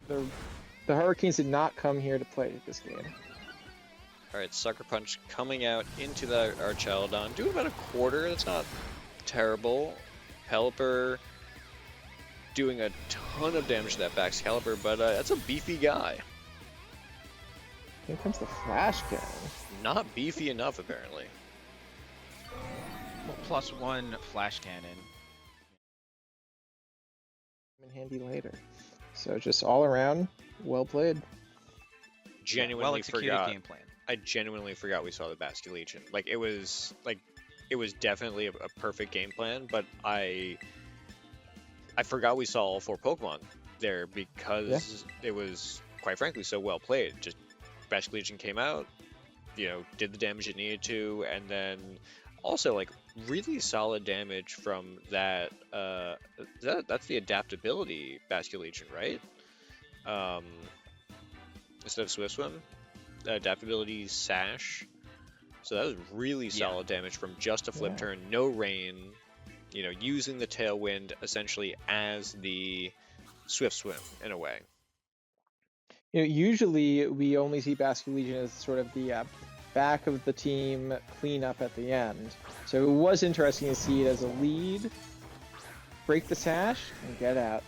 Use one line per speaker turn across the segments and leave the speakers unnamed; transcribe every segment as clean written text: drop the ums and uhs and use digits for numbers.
the Hurricanes did not come here to play this game.
All right, Sucker Punch coming out into the Archelodon, doing about a quarter. That's not terrible. Pelipper doing a ton of damage to that back caliber, but that's a beefy guy.
Here comes the Flash Cannon.
Not beefy enough, apparently.
Well, +1 Flash Cannon.
In handy later. So just all around, well played.
Genuinely
well executed
forgot.
game plan.
I genuinely forgot we saw the Basket Legion. It was definitely a perfect game plan, but I forgot we saw all 4 Pokemon there because it was, quite frankly, so well played. Just Basket Legion came out, did the damage it needed to, and then also really solid damage from that. That's the adaptability Basket Legion, right? Instead of Swift Swim, adaptability Sash. So that was really solid damage from just a flip turn, no rain. Using the Tailwind essentially as the Swift Swim in a way.
Usually we only see Basket Legion as sort of the back of the team cleanup at the end. So it was interesting to see it as a lead, break the sash, and get out.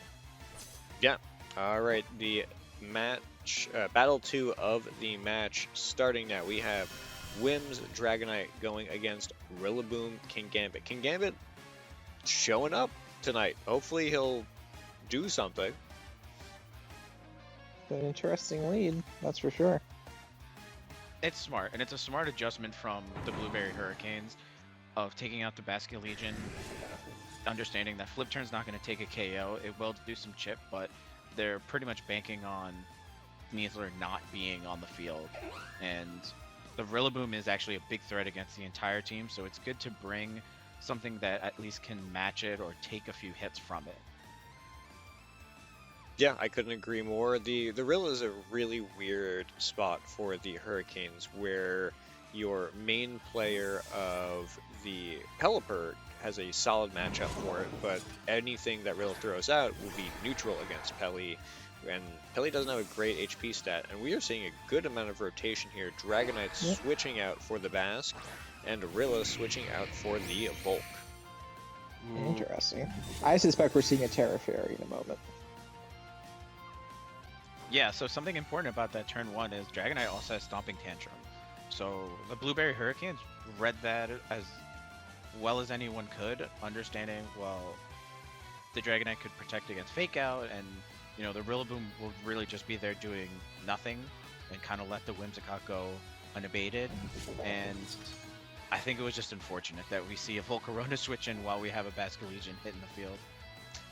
Yeah. All right. The match, battle 2 of the match starting now. We have Wims Dragonite going against Rillaboom Kingambit. Kingambit showing up tonight. Hopefully he'll do something.
An interesting lead, that's for sure.
It's smart, and it's a smart adjustment from the Blueberry Hurricanes of taking out the Basket Legion, understanding that Flip Turn's not going to take a KO. It will do some chip, but they're pretty much banking on Neasler not being on the field. And the Rillaboom is actually a big threat against the entire team, so it's good to bring something that at least can match it or take a few hits from it.
Yeah, I couldn't agree more. The Rill is a really weird spot for the Hurricanes, where your main player of the Pelipper has a solid matchup for it, but anything that Rill throws out will be neutral against Peli, and Peli doesn't have a great HP stat, and we are seeing a good amount of rotation here. Dragonite switching out for the Basque, and Rilla switching out for the Volk.
Interesting. I suspect we're seeing a Terra Fairy in a moment.
Yeah, so something important about that turn 1 is Dragonite also has Stomping Tantrum. So the Blueberry Hurricanes read that as well as anyone could, understanding, well, the Dragonite could protect against Fake Out, and, the Rillaboom will really just be there doing nothing and kind of let the Whimsicott go unabated. And I think it was just unfortunate that we see a Volcarona switch in while we have a Basket Legion hit in the field.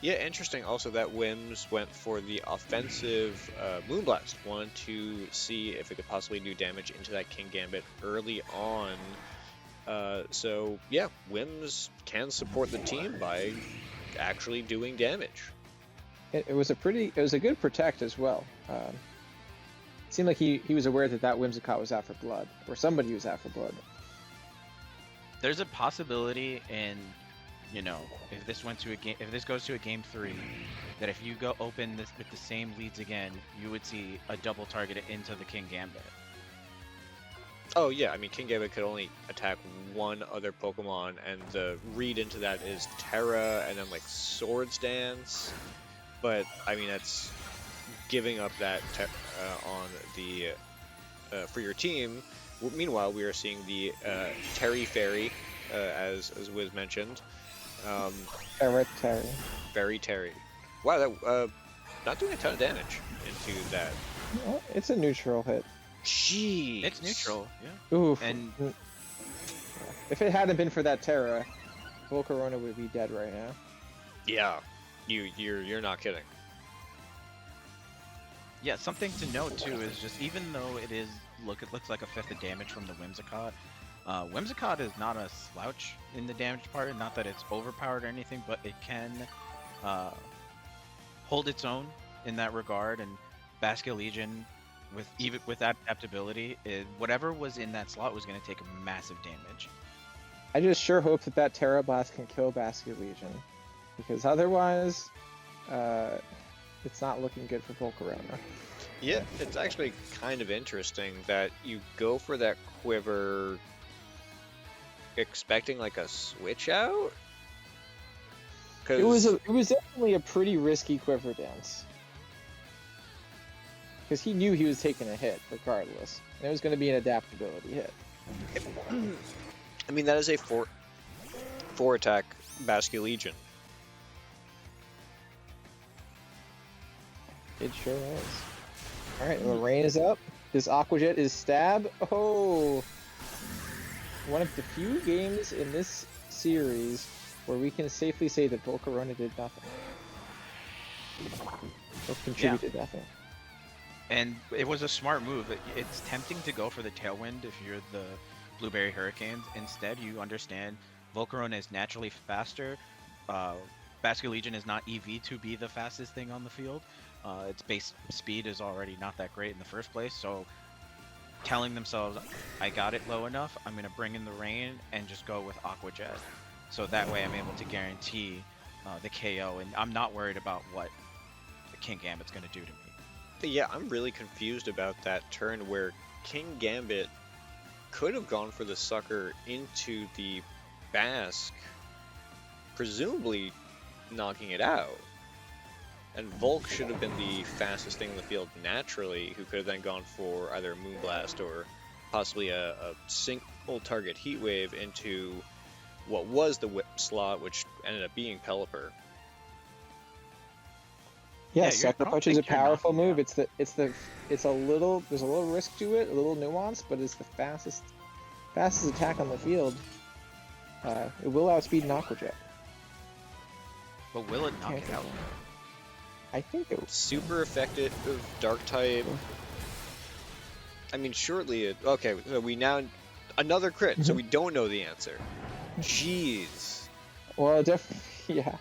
Yeah, interesting also that Wims went for the offensive Moonblast. Wanted to see if it could possibly do damage into that Kingambit early on. So yeah, Wims can support the team by actually doing damage.
It was a good protect as well. It seemed like he was aware that Whimsicott was out for blood, or somebody was out for blood.
There's a possibility in, if this goes to a game 3, that if you go open this with the same leads again, you would see a double target into the Kingambit.
Oh yeah, I mean Kingambit could only attack one other Pokemon, and the read into that is Terra and then Swords Dance. But I mean that's giving up that on the for your team. Meanwhile, we are seeing the Terry Fairy, as Wiz mentioned.
Terry.
Very Terry. Wow, that not doing a ton of damage into that.
Well, it's a neutral hit.
Jeez.
It's neutral, yeah.
Oof.
And
if it hadn't been for that Terra, Volcarona would be dead right now.
Yeah, you're not kidding.
yeah, something to note too is just even though it looks like a fifth of damage from the Whimsicott, Whimsicott is not a slouch in the damage part. Not that it's overpowered or anything, but it can hold its own in that regard. And Basket Legion, with that adaptability, whatever was in that slot was going to take massive damage.
I just sure hope that Terra Blast can kill Basket Legion, because otherwise, it's not looking good for Volcarona.
Yeah, it's actually kind of interesting that you go for that quiver expecting like a switch out.
It was definitely a pretty risky quiver dance. Because he knew he was taking a hit regardless. And it was going to be an adaptability hit.
I mean, that is a four attack Basque Legion.
It sure is. Alright, well, rain is up. This Aqua Jet is stab. Oh! One of the few games in this series where we can safely say that Volcarona did nothing. Or contributed nothing.
And it was a smart move. It's tempting to go for the Tailwind if you're the Blueberry Hurricanes. Instead, you understand Volcarona is naturally faster. Basque Legion is not EV to be the fastest thing on the field. Its base speed is already not that great in the first place, so telling themselves, I got it low enough, I'm going to bring in the rain and just go with Aqua Jet. So that way I'm able to guarantee the KO, and I'm not worried about what the Kingambit's going to do to me.
Yeah, I'm really confused about that turn where Kingambit could have gone for the sucker into the Basque, presumably knocking it out. And Volk should have been the fastest thing in the field naturally, who could have then gone for either a Moonblast or possibly a single target Heat Wave into what was the whip slot, which ended up being Pelipper.
Yeah, Sucker Punch is a powerful move. There's a little risk to it, a little nuance, but it's the fastest attack on the field. It will outspeed an Aqua Jet.
But will it knock it out?
I think it was
super effective Dark type. I mean, shortly it. Okay, so we now another crit, so we don't know the answer. Jeez.
Well, definitely, yeah.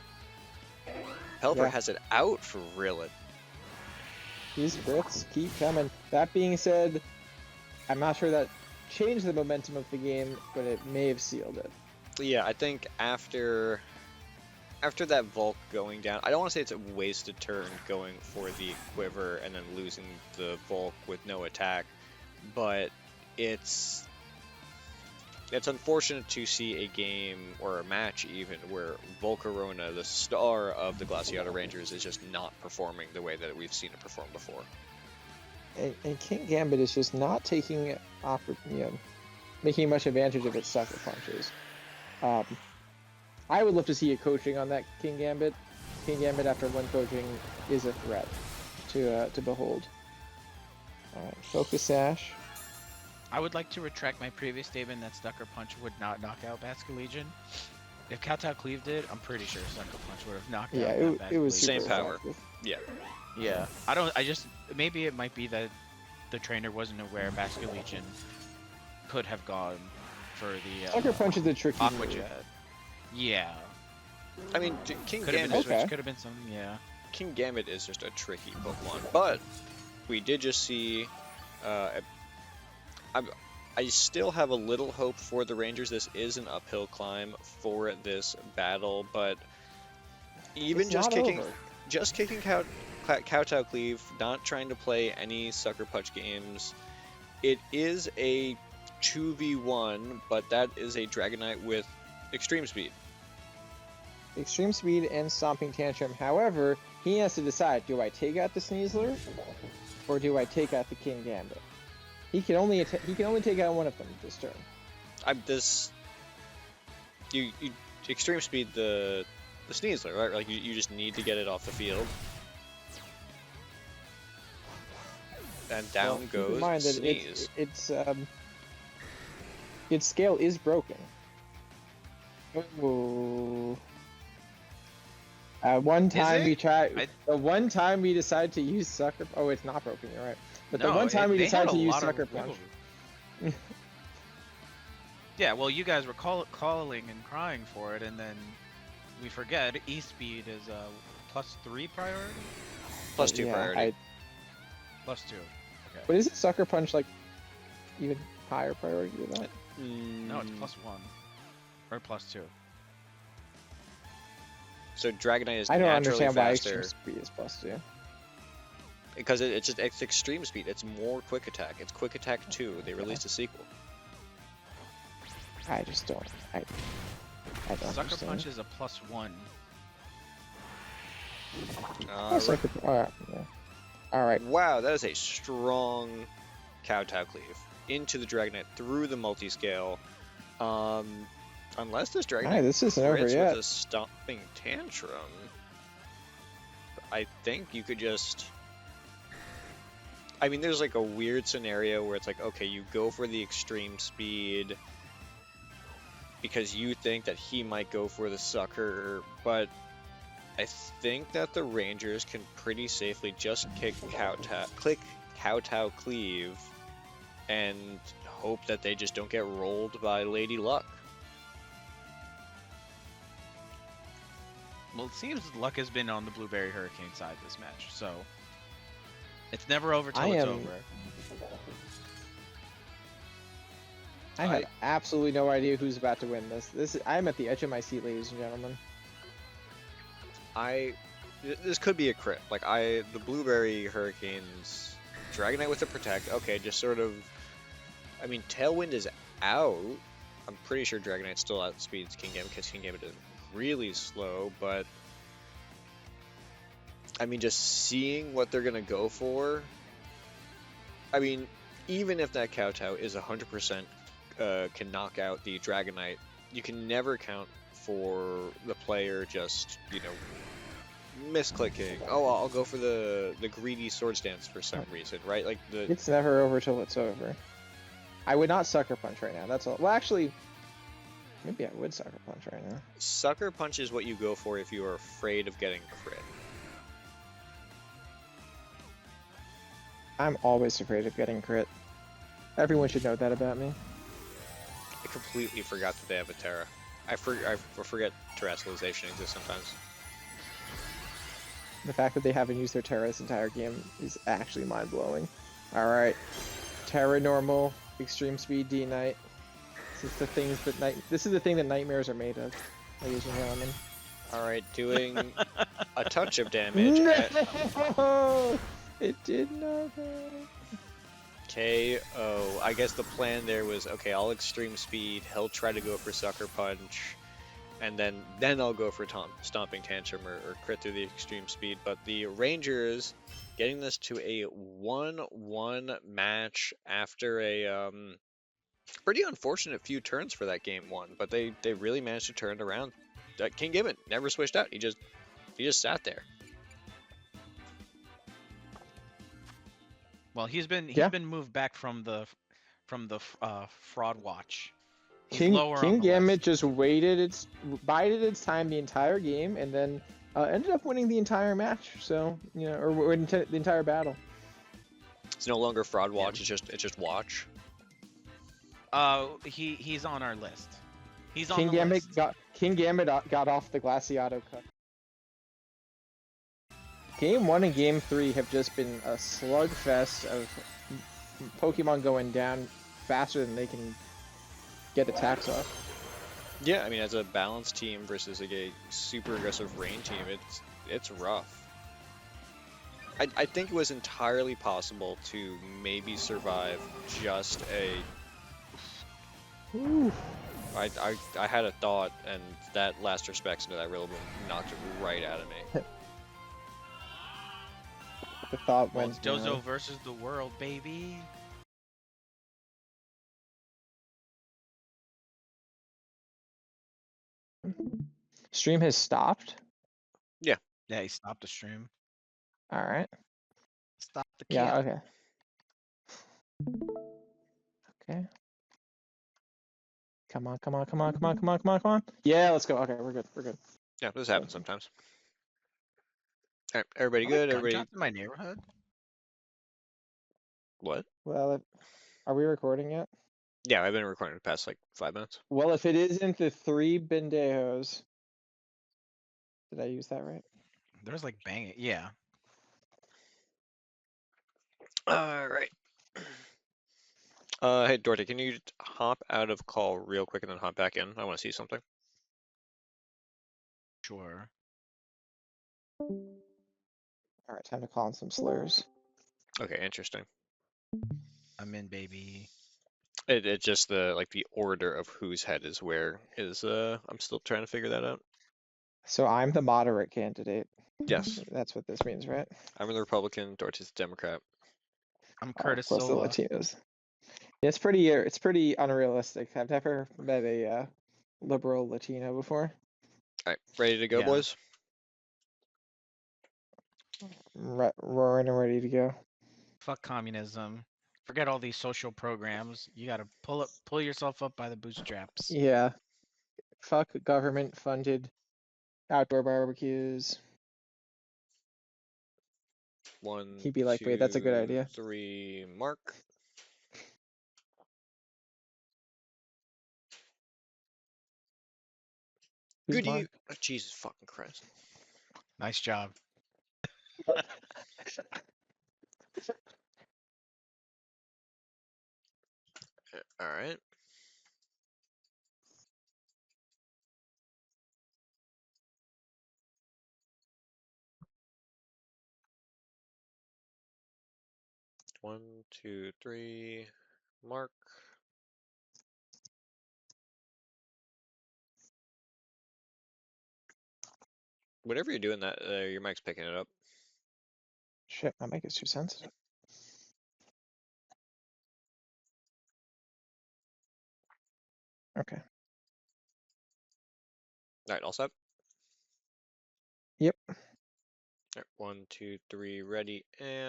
Pelipper has it out for real.
These crits keep coming. That being said, I'm not sure that changed the momentum of the game, but it may have sealed it.
Yeah, I think after that Volk going down, I don't want to say it's a wasted turn going for the quiver and then losing the Volk with no attack, but it's unfortunate to see a game or a match even where Volcarona, the star of the Glaseado Rangers, is just not performing the way that we've seen it perform before.
And Kingambit is just not taking making much advantage of its sucker punches. I would love to see a coaching on that Kingambit. Kingambit after one coaching is a threat to behold. Alright, Focus Sash.
I would like to retract my previous statement that Sucker Punch would not knock out Basque Legion. If Kowtow Cleave did, I'm pretty sure Sucker Punch would have knocked out
it was
same
super
power.
effective.
Yeah.
Maybe it might be that the trainer wasn't aware Basque Legion could have gone for the
Sucker Punch is a tricky
Aqua
move.
Jet. Yeah.
I mean,
Could have been a switch, could have been something, yeah.
Kingambit is just a tricky Pokemon, but we did just see. I still have a little hope for the Rangers. This is an uphill climb for this battle, but even
It's
just
not
kicking Kowtow Cleave, not trying to play any Sucker Punch games. It is a 2v1, but that is a Dragonite with Extreme Speed.
Extreme Speed and Stomping Tantrum. However, he has to decide, do I take out the Sneasler or do I take out the Kingambit? He can only take out one of them this turn.
You Extreme Speed the Sneasler, right? Like you just need to get it off the field. And down goes
keep in mind that
Sneeze.
Its scale is broken. Oh. One time we tried. The one time we decided to use Sucker. Oh, it's not broken. You're right. But the one time we decided to use Sucker Punch.
Yeah, well, you guys were calling and crying for it, and then we forget E-Speed is +3 priority.
+2 priority.
+2. Okay.
But isn't Sucker Punch like even higher priority than that?
No, it's +1 or +2.
So Dragonite is
I don't
naturally
understand why
faster.
Extreme Speed is +2.
because it's extreme speed. It's more quick attack. It's quick attack 2. They released a sequel.
I just don't. I don't
Sucker
understand.
Punch is a +1.
Yeah. All right.
Wow, that is a strong Kowtow Cleave into the Dragonite through the multi-scale. Unless this Dragonite
This isn't over
crits
yet.
with a Stomping Tantrum, I think you could just... I mean, there's like a weird scenario where it's like, okay, you go for the extreme speed because you think that he might go for the Sucker, but I think that the Rangers can pretty safely just click Kowtow Cleave and hope that they just don't get rolled by Lady Luck.
Well, it seems Luck has been on the Blueberry Hurricane side this match, so it's never over till it's over.
I have absolutely no idea who's about to win this. I'm at the edge of my seat, ladies and gentlemen.
This could be a crit. Like the Blueberry Hurricanes, Dragonite with the Protect. Okay, just sort of. I mean, Tailwind is out. I'm pretty sure Dragonite still outspeeds Kingambit because Kingambit is really slow. But I mean, just seeing what they're gonna go for. I mean, even if that Kowtow is 100% can knock out the Dragonite, you can never count for the player just, you know, misclicking. Oh, I'll go for the greedy Swords Dance for some reason, right? Like
It's never over till it's over. I would not Sucker Punch right now. That's all. Well, actually, maybe I would Sucker Punch right now.
Sucker Punch is what you go for if you are afraid of getting crit.
I'm always afraid of getting crit. Everyone should know that about me.
I completely forgot that they have a Terra. I forget Terrestrialization exists sometimes.
The fact that they haven't used their Terra this entire game is actually mind-blowing. Alright. Terra Normal, Extreme Speed D-Knight. This is the thing that nightmares are made of, ladies and gentlemen.
Alright, doing a touch of damage.
No! It did nothing.
KO. I guess the plan there was, okay, I'll Extreme Speed, he'll try to go for Sucker Punch, and then I'll go for Stomping Tantrum or crit through the Extreme Speed. But the Rangers getting this to a 1-1 match after a pretty unfortunate few turns for that game one, but they really managed to turn it around. Kingambit never switched out. He just sat there.
Well, he's been moved back from the fraud watch.
Kingambit just bided its time the entire game, and then ended up winning the entire match. So or the entire battle.
It's no longer fraud watch. Yeah. It's just watch.
He's on our list. He's on
Kingambit
the list.
Kingambit got off the Glaseado cut. Game 1 and Game 3 have just been a slugfest of Pokemon going down faster than they can get attacks off.
Yeah, I mean, as a balanced team versus like a super aggressive rain team, it's rough. I think it was entirely possible to maybe survive just a...
Ooh.
I had a thought, and that last respects into that Rillaboom knocked it right out of me.
The thought went.
It's Dozo versus the world, baby.
Stream has stopped.
Yeah.
Yeah, he stopped the stream.
All right.
Stop the kill.
Yeah. Okay. Okay. Come on. Yeah, let's go. Okay, we're good.
Yeah, this happens sometimes. All right, everybody good? Everybody.
In my neighborhood.
What?
Well, are we recording yet?
Yeah, I've been recording the past like 5 minutes.
Well, if it isn't the 3 Bendejos, did I use that right?
There's like banging. Yeah.
All right. Hey Dorothy, can you hop out of call real quick and then hop back in? I want to see something.
Sure.
All right, time to call in some slurs.
Okay, interesting.
I'm in, baby.
It just the order of whose head is where is I'm still trying to figure that out.
So I'm the moderate candidate.
Yes,
That's what this means, right?
I'm the Republican, Dorothy's the Democrat.
I'm
Oh,
Curtis
plus the
Silva.
Latinos. Yeah, it's pretty unrealistic. I've never met a liberal Latino before.
All right, ready to go,
Yeah.
boys?
Roaring and ready to go.
Fuck communism. Forget all these social programs. You gotta pull yourself up by the bootstraps.
Yeah. Fuck government funded outdoor barbecues.
One,
He'd be like, wait, that's a good
2,
idea.
3, mark.
Who's
Good
Mark?
you. Oh, Jesus fucking Christ.
Nice job.
All right. One, 2, 3, mark. Whatever you're doing, that your mic's picking it up.
Shit, my mic is too sensitive. Okay.
All right, all set.
Yep.
All right, 1, 2, 3, ready, and